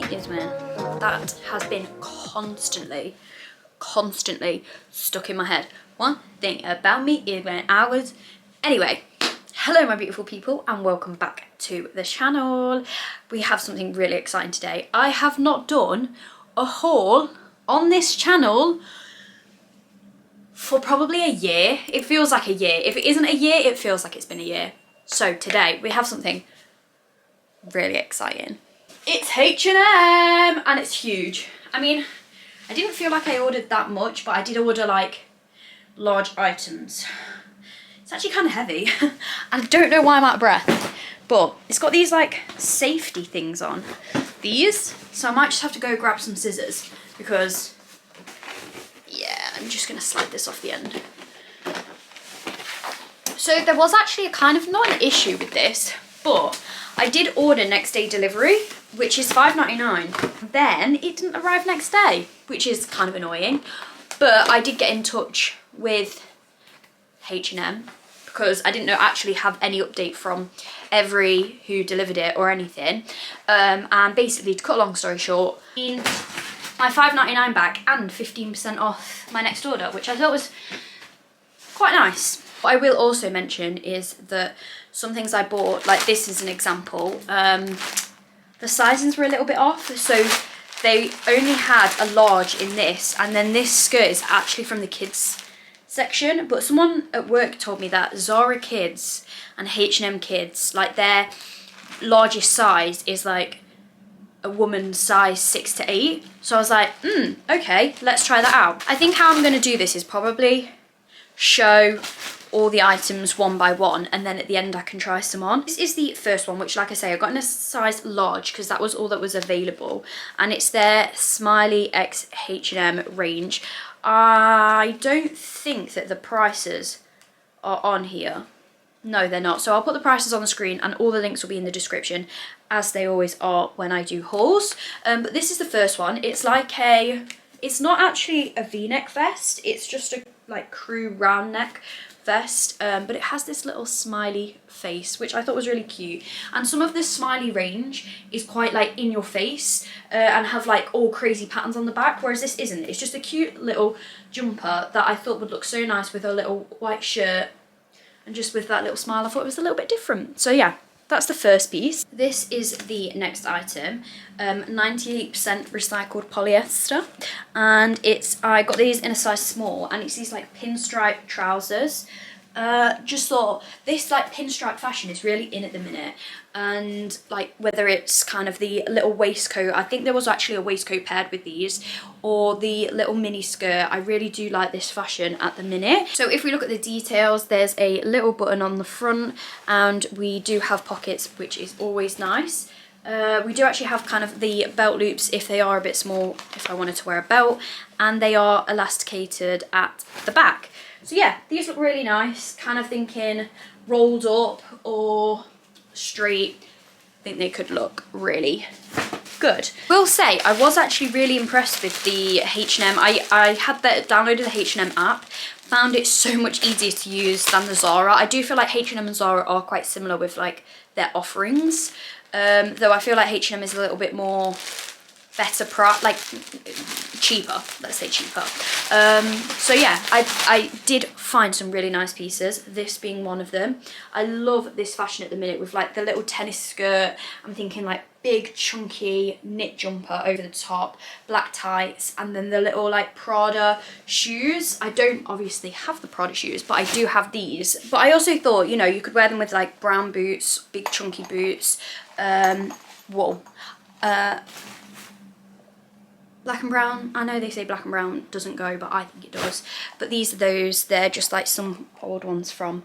earwear. That has been constantly stuck in my head. One thing about me earwear hours. Anyway, hello my beautiful people and welcome back to the channel. We have something really exciting today. I have not done a haul on this channel for probably a year. It feels like a year. If it isn't a year, it feels like it's been a year. So today we have something really exciting. It's H&M and it's huge. I mean, I didn't feel like I ordered that much, but I did order like large items. It's actually kind of heavy and I don't know why I'm out of breath, but it's got these like safety things on these, so I might just have to go grab some scissors because yeah, I'm just gonna slide this off the end. So there was actually a kind of not an issue with this, but I did order next day delivery, which is $5.99. Then it didn't arrive next day, which is kind of annoying. But I did get in touch with H&M because I didn't actually have any update from Every who delivered it or anything. And basically, to cut a long story short, my $5.99 back and 15% off my next order, which I thought was quite nice. What I will also mention is that some things I bought, like this is an example, the sizings were a little bit off. So they only had a large in this, and then this skirt is actually from the kids section. But someone at work told me that Zara Kids and H&M Kids, like their largest size is like a woman's size 6 to 8. So I was like, okay, let's try that out. I think how I'm going to do this is probably show all the items one by one, and then at the end I can try some on. This is the first one, which like I say, I got in a size large because that was all that was available, and it's their Smiley X H&M range. I don't think that the prices are on here. No, they're not. So I'll put the prices on the screen and all the links will be in the description, as they always are when I do hauls. But this is the first one. It's like it's not actually a V-neck vest. It's just a like crew round neck vest, but it has this little smiley face, which I thought was really cute. And some of the Smiley range is quite like in your face and have like all crazy patterns on the back, whereas this isn't. It's just a cute little jumper that I thought would look so nice with a little white shirt and just with that little smile. I thought it was a little bit different. So yeah, that's the first piece. This is the next item, 98% recycled polyester, and I got these in a size small, and it's these like pinstripe trousers. Just thought this like pinstripe fashion is really in at the minute, and like whether it's kind of the little waistcoat, I think there was actually a waistcoat paired with these, or the little mini skirt. I really do like this fashion at the minute. So if we look at the details, there's a little button on the front, and we do have pockets, which is always nice. We do actually have kind of the belt loops if they are a bit small, if I wanted to wear a belt, and they are elasticated at the back. So yeah, these look really nice, kind of thinking rolled up or straight. I think they could look really good. Will say, I was actually really impressed with the H&M. I had downloaded the H&M app, found it so much easier to use than the Zara. I do feel like H&M and Zara are quite similar with like their offerings, though I feel like H&M is a little bit more better like cheaper, let's say cheaper. So yeah, I did find some really nice pieces, this being one of them. I love this fashion at the minute with like the little tennis skirt. I'm thinking like big chunky knit jumper over the top, black tights, and then the little like Prada shoes. I don't obviously have the Prada shoes, but I do have these. But I also thought, you know, you could wear them with like brown boots, big chunky boots, wool. Black and brown, I know they say black and brown doesn't go, but I think it does. But these are those, they're just like some old ones from,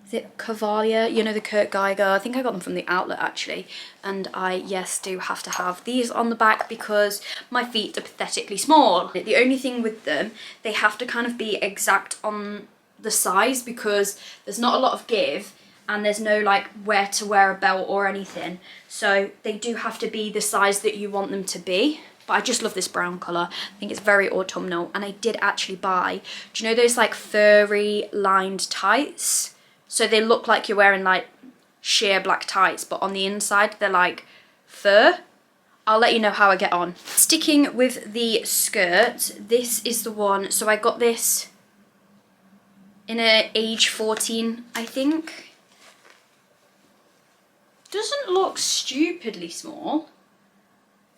is it Cavalier? You know, the Kurt Geiger. I think I got them from the outlet actually. And I, yes, do have to have these on the back because my feet are pathetically small. The only thing with them, they have to kind of be exact on the size because there's not a lot of give and there's no like where to wear a belt or anything. So they do have to be the size that you want them to be. But I just love this brown colour. I think it's very autumnal. And I did actually buy, do you know those like furry lined tights? So they look like you're wearing like sheer black tights, but on the inside they're like fur. I'll let you know how I get on. Sticking with the skirt, this is the one. So I got this in a age 14, I think. Doesn't look stupidly small.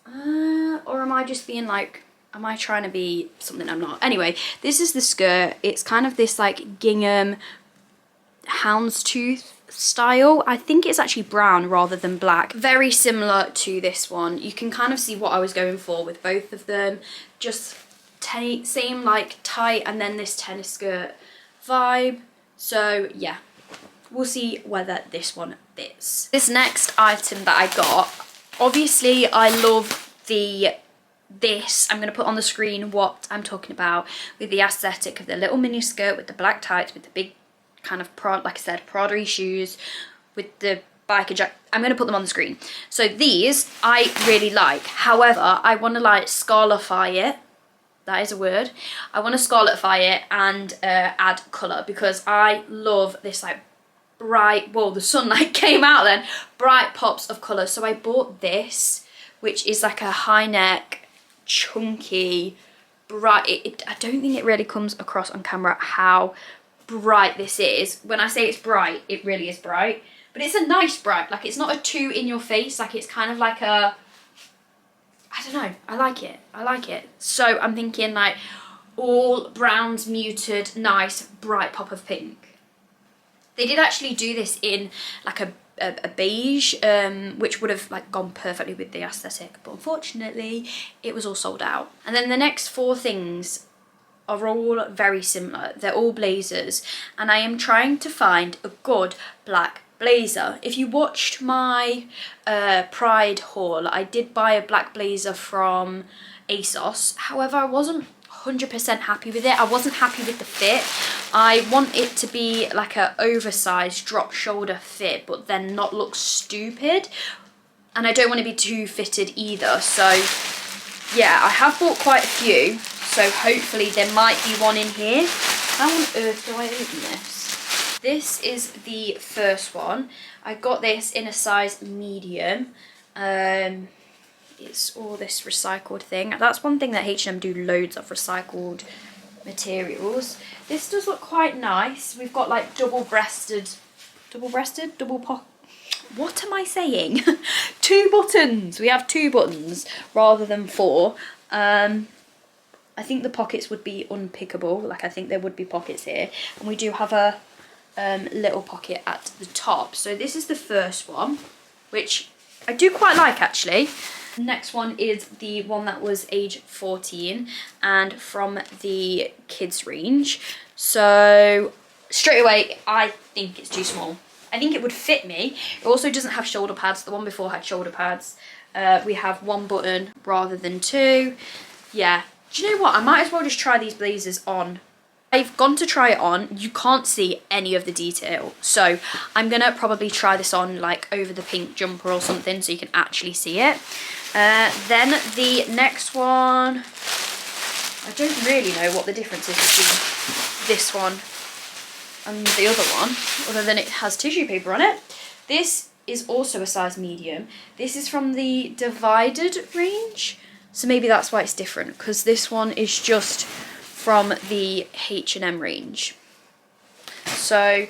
Or am I just being like, am I trying to be something I'm not? Anyway, this is the skirt. It's kind of this like gingham houndstooth style. I think it's actually brown rather than black. Very similar to this one. You can kind of see what I was going for with both of them. Just same like tight and then this tennis skirt vibe. So yeah, we'll see whether this one fits. This next item that I got, obviously I love this. I'm going to put on the screen what I'm talking about with the aesthetic of the little mini skirt with the black tights with the big kind of like I said, Prada shoes with the biker jacket. I'm going to put them on the screen. So these I really like. However, I want to like scarlify it. That is a word. I want to scarlify it and add colour because I love this like bright, well, the sunlight came out then, bright pops of colour. So I bought this, which is like a high neck, chunky, bright. I don't think it really comes across on camera how bright this is. When I say it's bright, it really is bright. But it's a nice bright. Like, it's not a too in your face. Like, it's kind of like a, I don't know. I like it. I like it. So I'm thinking like all browns muted, nice, bright pop of pink. They did actually do this in like a beige, which would have like gone perfectly with the aesthetic, but unfortunately it was all sold out. And then the next four things are all very similar. They're all blazers, and I am trying to find a good black blazer. If you watched my Pride haul, I did buy a black blazer from ASOS. However, I wasn't 100% happy with it. I wasn't happy with the fit. I want it to be like a oversized drop shoulder fit, but then not look stupid. And I don't want to be too fitted either. So yeah, I have bought quite a few. So hopefully there might be one in here. How on earth do I open this? This is the first one. I got this in a size medium. It's all this recycled thing. That's one thing that H&M do loads of, recycled materials. This does look quite nice. We've got like double what am I saying? 2 buttons. We have 2 buttons rather than 4. I think the pockets would be unpickable. Like, I think there would be pockets here. And we do have a little pocket at the top. So this is the first one, which I do quite like actually. The next one is the one that was age 14 and from the kids range. So straight away, I think it's too small. I think it would fit me. It also doesn't have shoulder pads. The one before had shoulder pads. We have 1 button rather than 2. Yeah. Do you know what? I might as well just try these blazers on. I've gone to try it on. You can't see any of the detail. So I'm going to probably try this on like over the pink jumper or something so you can actually see it. Then the next one, I don't really know what the difference is between this one and the other one, other than it has tissue paper on it. This is also a size medium. This is from the Divided range. So maybe that's why it's different, because this one is just from the H&M range. So,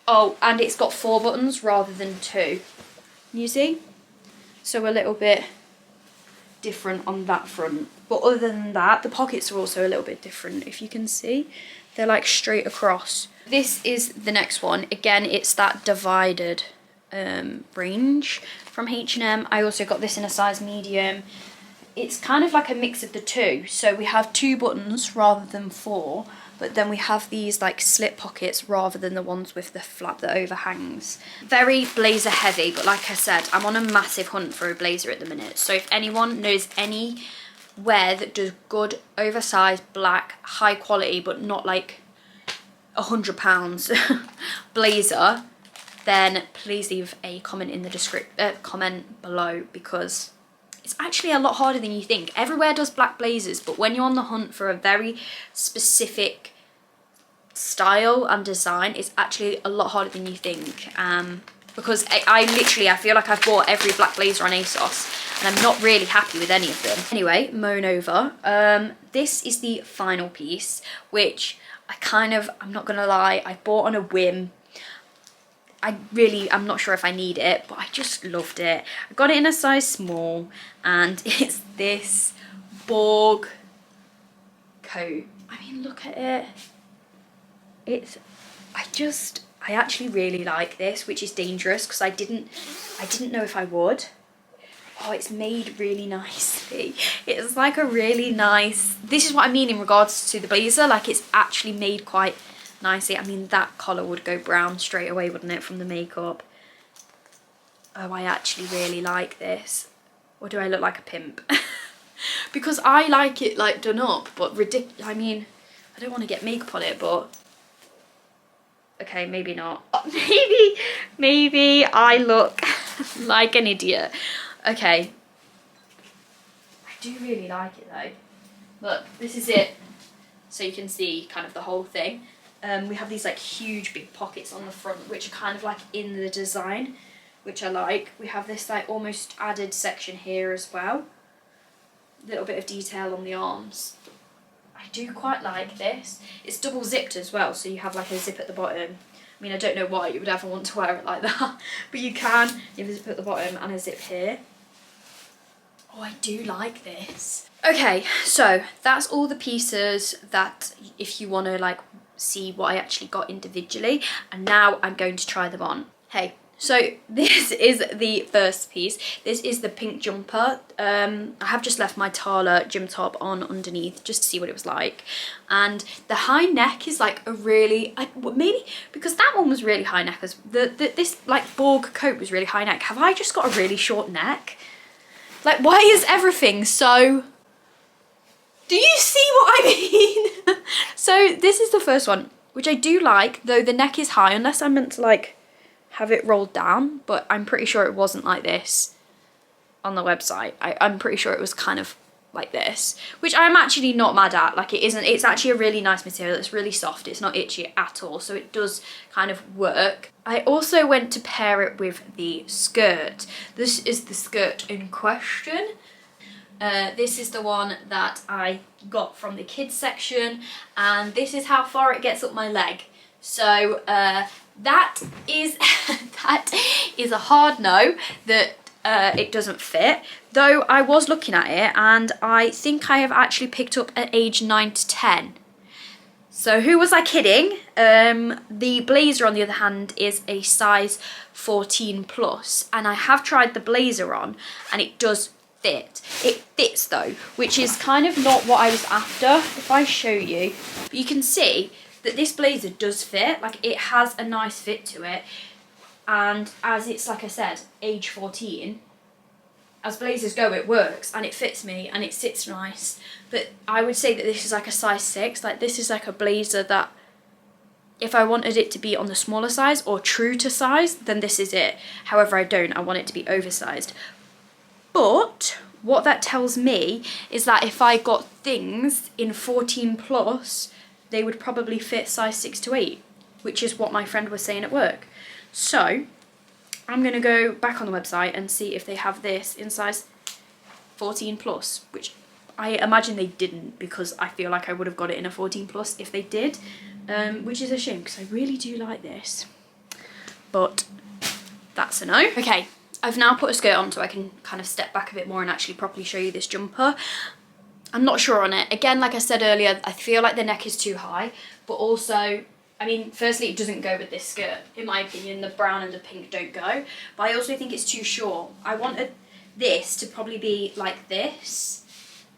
oh, and it's got 4 buttons rather than 2. You see? So a little bit different on that front. But other than that, the pockets are also a little bit different, if you can see. They're like straight across. This is the next one. Again, it's that Divided range from H&M. I also got this in a size medium. It's kind of like a mix of the two. So we have 2 buttons rather than 4, but then we have these like slip pockets rather than the ones with the flap that overhangs. Very blazer heavy, but like I said, I'm on a massive hunt for a blazer at the minute. So if anyone knows anywhere that does good oversized black high quality but not like £100 blazer, then please leave a comment in the comment below, because it's actually a lot harder than you think. Everywhere does black blazers, but when you're on the hunt for a very specific style and design, it's actually a lot harder than you think. because I literally, I feel like I've bought every black blazer on ASOS and I'm not really happy with any of them. Anyway, moan over. This is the final piece, which I'm not gonna lie, I bought on a whim. I'm not sure if I need it, but I just loved it. I got it in a size small, and it's this Borg coat. I mean, look at it. I actually really like this, which is dangerous because I didn't know if I would. Oh, it's made really nicely. It's like a really nice, this is what I mean in regards to the blazer, like it's actually made quite nicely. I mean, that collar would go brown straight away, wouldn't it, from the makeup? Oh, I actually really like this. Or do I look like a pimp? Because I like it like done up, but ridiculous. I mean, I don't want to get makeup on it, but okay, maybe not. Maybe I look like an idiot. Okay. I do really like it though. Look, this is it. So you can see kind of the whole thing. We have these like huge big pockets on the front, which are kind of like in the design, which I like. We have this like almost added section here as well. A little bit of detail on the arms. I do quite like this. It's double zipped as well, so you have like a zip at the bottom. I mean, I don't know why you would ever want to wear it like that, but you can. You have a zip at the bottom and a zip here. Oh, I do like this. Okay, so that's all the pieces that if you want to like see what I actually got individually, and now I'm going to try them on. Hey, so this is the first piece. This is the pink jumper. I have just left my Tala gym top on underneath just to see what it was like, and the high neck is like a really, maybe because that one was really high neck, as this like Borg coat was really high neck. Have I just got a really short neck? Like, why is everything so... Do you see what I mean? So this is the first one, which I do like, though the neck is high, unless I'm meant to like have it rolled down, but I'm pretty sure it wasn't like this on the website. I'm pretty sure it was kind of like this, which I'm actually not mad at. Like, it isn't, it's actually a really nice material. It's really soft, it's not itchy at all, so it does kind of work. I also went to pair it with the skirt. This is the skirt in question. This is the one that I got from the kids section, and this is how far it gets up my leg. So that is a hard no, that it doesn't fit, though I was looking at it and I think I have actually picked up at age 9 to 10. So who was I kidding? The blazer, on the other hand, is a size 14 plus, and I have tried the blazer on and it does fit. It fits though, which is kind of not what I was after. If I show you, you can see that this blazer does fit. Like, it has a nice fit to it, and as it's, like I said, age 14, as blazers go, it works and it fits me and it sits nice. But I would say that this is like a size 6. Like, this is like a blazer that if I wanted it to be on the smaller size or true to size, then this is it. However, I don't. I want it to be oversized. But what that tells me is that if I got things in 14 plus, they would probably fit size 6 to 8, which is what my friend was saying at work. So I'm going to go back on the website and see if they have this in size 14 plus, which I imagine they didn't, because I feel like I would have got it in a 14 plus if they did, which is a shame because I really do like this. But that's a no. Okay, I've now put a skirt on so I can kind of step back a bit more and actually properly show you this jumper. I'm not sure on it. Again, like I said earlier, I feel like the neck is too high, but also, I mean, firstly, it doesn't go with this skirt. In my opinion, the brown and the pink don't go, but I also think it's too short. I wanted this to probably be like this,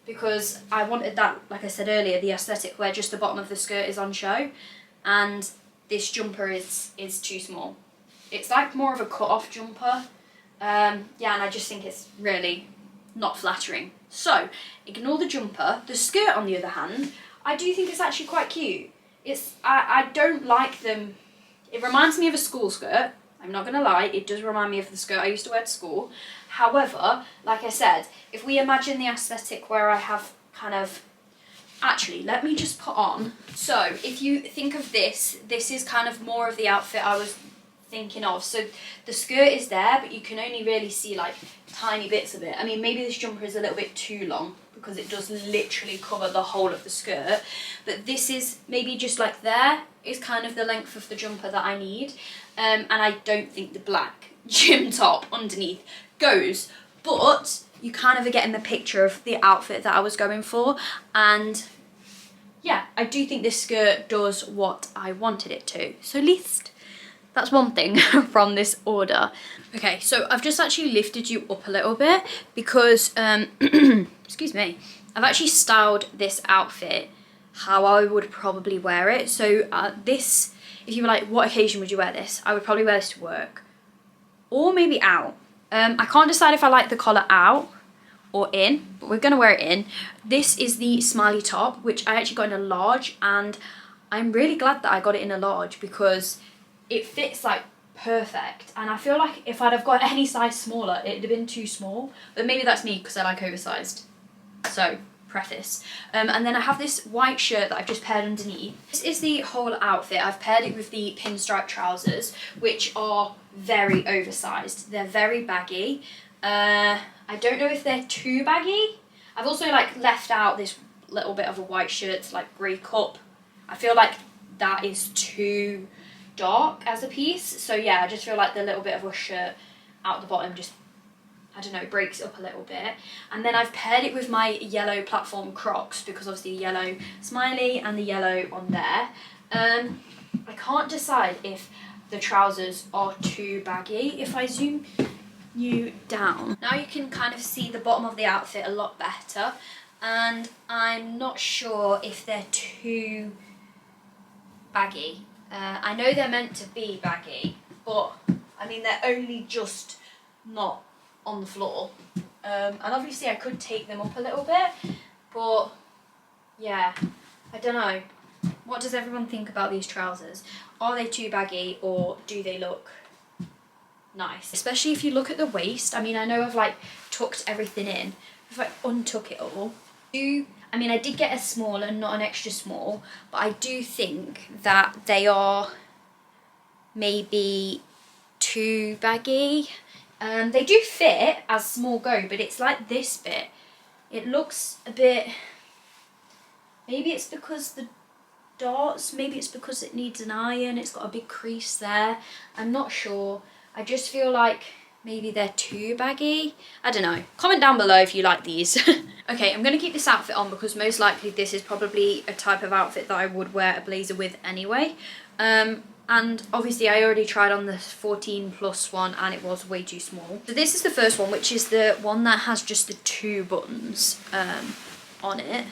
because I wanted that, like I said earlier, the aesthetic where just the bottom of the skirt is on show, and this jumper is too small. It's like more of a cut-off jumper. Yeah, and I just think it's really not flattering. So, ignore the jumper. The skirt, on the other hand, I do think it's actually quite cute. I don't like them. It reminds me of a school skirt. I'm not going to lie, it does remind me of the skirt I used to wear to school. However, like I said, if we imagine the aesthetic where I have kind of... Actually, let me just put on. So, if you think of this, this is kind of more of the outfit I was thinking of. So the skirt is there, but you can only really see like tiny bits of it. I mean, maybe this jumper is a little bit too long because it does literally cover the whole of the skirt, but this is maybe just like there is kind of the length of the jumper that I need. And I don't think the black gym top underneath goes, but you kind of are getting the picture of the outfit that I was going for. And yeah, I do think this skirt does what I wanted it to. So at least that's one thing from this order. Okay, so I've just actually lifted you up a little bit because, excuse me, I've actually styled this outfit how I would probably wear it. So this, if you were like, what occasion would you wear this? I would probably wear this to work or maybe out. I can't decide if I like the collar out or in, but we're gonna wear it in. This is the smiley top, which I actually got in a large, and I'm really glad that I got it in a large because it fits like perfect. And I feel like if I'd have got any size smaller, it'd have been too small, but maybe that's me because I like oversized. So, preface. And then I have this white shirt that I've just paired underneath. This is the whole outfit. I've paired it with the pinstripe trousers, which are very oversized. They're very baggy. I don't know if they're too baggy. I've also like left out this little bit of a white shirt to like break up. I feel like that is too dark as a piece. So yeah, I just feel like the little bit of a shirt out the bottom just, I don't know, breaks it up a little bit. And then I've paired it with my yellow platform Crocs because obviously the yellow smiley and the yellow on there. I can't decide if the trousers are too baggy. If I zoom you down, now you can kind of see the bottom of the outfit a lot better, and I'm not sure if they're too baggy. I know they're meant to be baggy, but I mean they're only just not on the floor. And obviously I could take them up a little bit, but yeah, I don't know. What does everyone think about these trousers? Are they too baggy or do they look nice? Especially if you look at the waist. I mean, I know I've like tucked everything in. If I untuck it all, I mean, I did get a small and not an extra small, but I do think that they are maybe too baggy. They do fit as small go, but it's like this bit. It looks a bit, maybe it's because the darts, maybe it's because it needs an iron, it's got a big crease there. I'm not sure. I just feel like maybe they're too baggy. I don't know. Comment down below if you like these. Okay, I'm going to keep this outfit on because most likely this is probably a type of outfit that I would wear a blazer with anyway. And obviously I already tried on the 14+ one and it was way too small. So this is the first one, which is the one that has just the 2 buttons on it.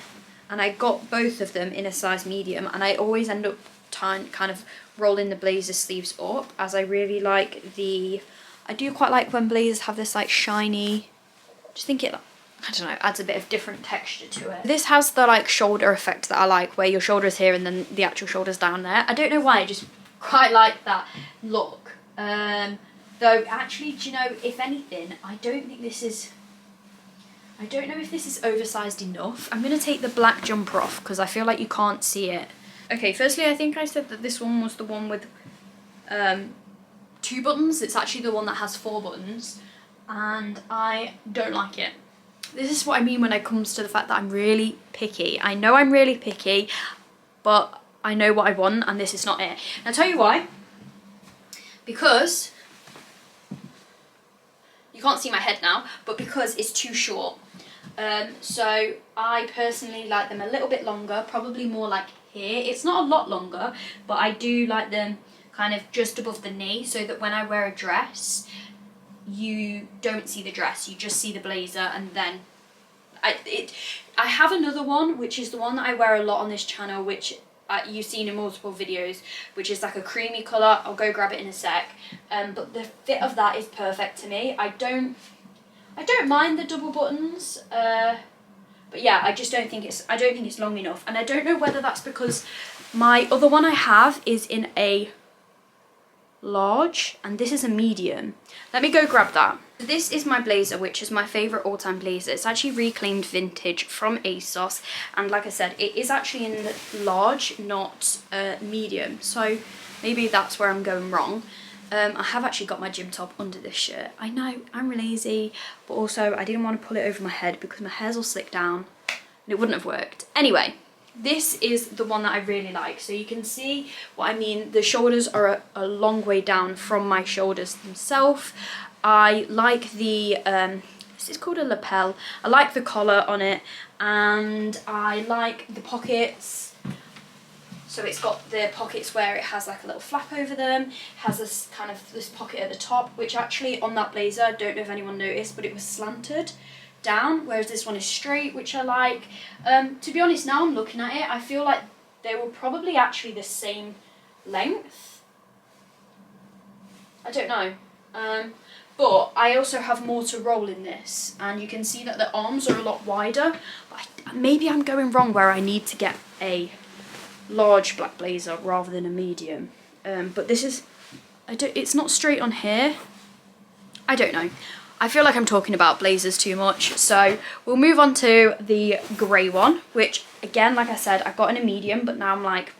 And I got both of them in a size medium, and I always end up kind of rolling the blazer sleeves up, as I really like I do quite like when blazers have this like shiny, just think it, I don't know, adds a bit of different texture to it. This has the like shoulder effect that I like, where your shoulder is here and then the actual shoulder's down there. I don't know why, I just quite like that look. Though actually, do you know, if anything, I don't know if this is oversized enough. I'm going to take the black jumper off because I feel like you can't see it. Okay, firstly, I think I said that this one was the one with 2 buttons. It's actually the one that has 4 buttons, and I don't like it. This is what I mean when it comes to the fact that I'm really picky. I know I'm really picky, but I know what I want, and this is not it. And I'll tell you why. Because, you can't see my head now, but because it's too short. So I personally like them a little bit longer, probably more like here. It's not a lot longer, but I do like them kind of just above the knee, so that when I wear a dress, you don't see the dress, you just see the blazer. And then I have another one, which is the one that I wear a lot on this channel, which you've seen in multiple videos, which is like a creamy colour. I'll go grab it in a sec. But the fit of that is perfect to me. I don't mind the double buttons, but yeah, I don't think it's long enough. And I don't know whether that's because my other one I have is in a large and this is a medium. Let me go grab that. This is my blazer, which is my favourite all-time blazer. It's actually reclaimed vintage from ASOS, and like I said, it is actually in the large, not medium, so maybe that's where I'm going wrong. I have actually got my gym top under this shirt. I know, I'm lazy, but also I didn't want to pull it over my head because my hair's all slicked down and it wouldn't have worked. Anyway, this is the one that I really like. So you can see what I mean. The shoulders are a long way down from my shoulders themselves. I like the, this is called a lapel. I like the collar on it, and I like the pockets. So it's got the pockets where it has like a little flap over them, has this kind of this pocket at the top, which actually on that blazer, I don't know if anyone noticed, but it was slanted down, whereas this one is straight, which I like. To be honest, now I'm looking at it, I feel like they were probably actually the same length. I don't know. But I also have more to roll in this, and you can see that the arms are a lot wider. Maybe I'm going wrong where I need to get a large black blazer rather than a medium, but this is, it's not straight on here. I don't know. I feel like I'm talking about blazers too much, so we'll move on to the grey one, which again, like I said, I got in a medium, but now I'm like,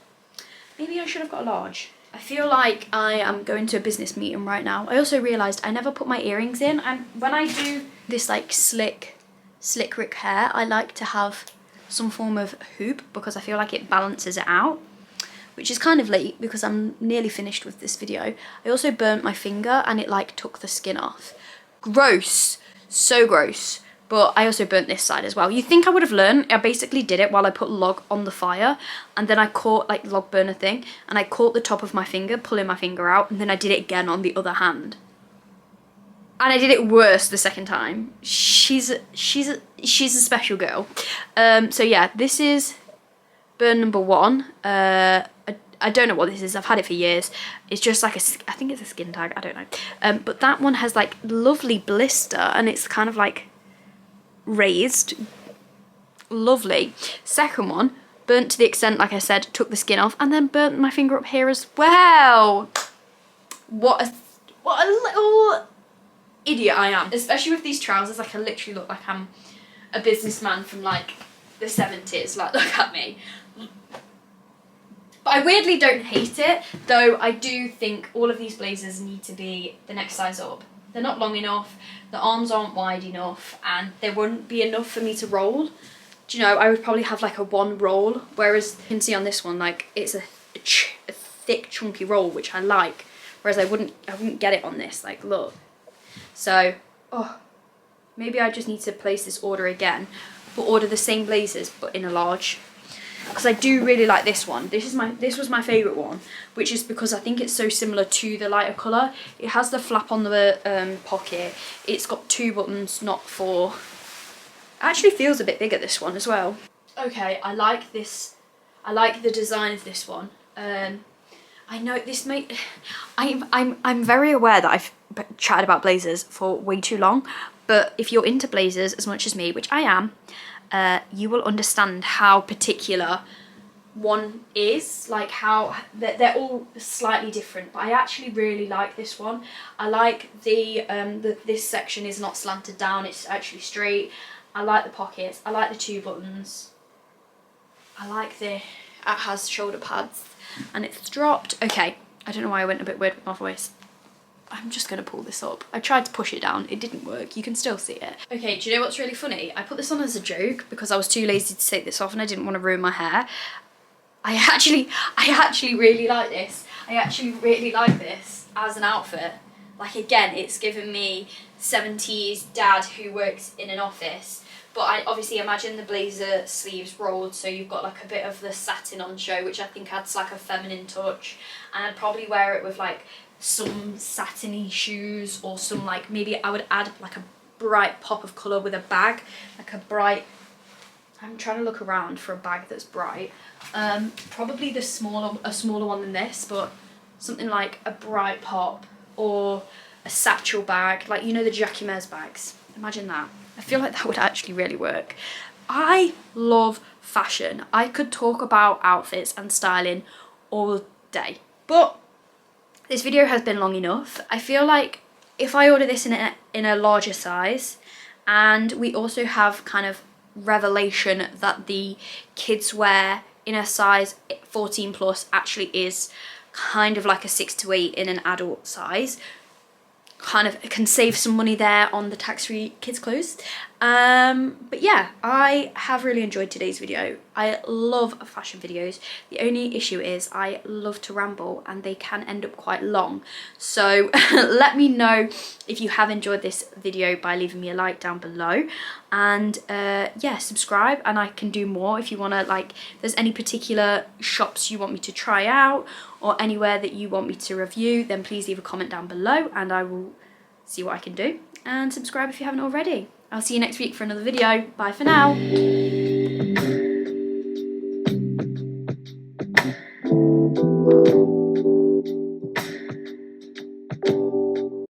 maybe I should have got a large. I feel like I am going to a business meeting right now. I also realised I never put my earrings in, and when I do this like slick Rick hair, I like to have some form of hoop because I feel like it balances it out, which is kind of late because I'm nearly finished with this video. I also burnt my finger and it like took the skin off. Gross, so gross. But I also burnt this side as well. You think I would have learned. I basically did it while I put log on the fire, and then I caught like log burner thing, and I caught the top of my finger, pulling my finger out, and then I did it again on the other hand. And I did it worse the second time. She's a special girl. So yeah, this is burn number 1. I don't know what this is. I've had it for years. It's just like I think it's a skin tag. I don't know. But that one has like lovely blister, and it's kind of like raised. Lovely. Second one, burnt to the extent, like I said, took the skin off, and then burnt my finger up here as well. What a little idiot I am, especially with these trousers. Like I literally look like I'm a businessman from like the 70s. Like, look at me. But I weirdly don't hate it, though I do think all of these blazers need to be the next size up. They're not long enough, the arms aren't wide enough, and there wouldn't be enough for me to roll. Do you know, I would probably have like a 1 roll, whereas you can see on this one, like it's a thick chunky roll, which I like, whereas I wouldn't get it on this. Like, look. So, maybe I just need to place this order again, but order the same blazers but in a large, because I do really like this one. This was my favourite one, which is because I think it's so similar to the lighter colour. It has the flap on the pocket. It's got 2 buttons, not 4. It actually feels a bit bigger, this one as well. Okay, I like this. I like the design of this one. I know this may. I'm very aware that I've chatted about blazers for way too long, but if you're into blazers as much as me, which I am, you will understand how particular one is. Like how they're all slightly different, but I actually really like this one. I like this section is not slanted down; it's actually straight. I like the pockets. I like the 2 buttons. I like it has shoulder pads. And it's dropped. Okay, I don't know why I went a bit weird with my voice. I'm just going to pull this up. I tried to push it down. It didn't work. You can still see it. Okay, do you know what's really funny? I put this on as a joke because I was too lazy to take this off and I didn't want to ruin my hair. I actually really like this. I actually really like this as an outfit. Like, again, it's given me 70s dad who works in an office. But I obviously imagine the blazer sleeves rolled, so you've got like a bit of the satin on show, which I think adds like a feminine touch. And I'd probably wear it with like some satiny shoes, or some like, maybe I would add like a bright pop of colour with a bag, like a bright, I'm trying to look around for a bag that's bright. Probably a smaller one than this, but something like a bright pop or a satchel bag, like, you know, the Jackie Mares bags. Imagine that. I feel like that would actually really work. I love fashion. I could talk about outfits and styling all day, but this video has been long enough. I feel like if I order this in a larger size, and we also have kind of revelation that the kids wear in a size 14 plus actually is kind of like a 6 to 8 in an adult size. Kind of can save some money there on the tax-free kids clothes. But yeah, I have really enjoyed today's video. I love fashion videos. The only issue is I love to ramble and they can end up quite long. So let me know if you have enjoyed this video by leaving me a like down below. And yeah, subscribe, and I can do more if you want to, like, if there's any particular shops you want me to try out or anywhere that you want me to review, then please leave a comment down below and I will see what I can do. And subscribe if you haven't already. I'll see you next week for another video. Bye for now.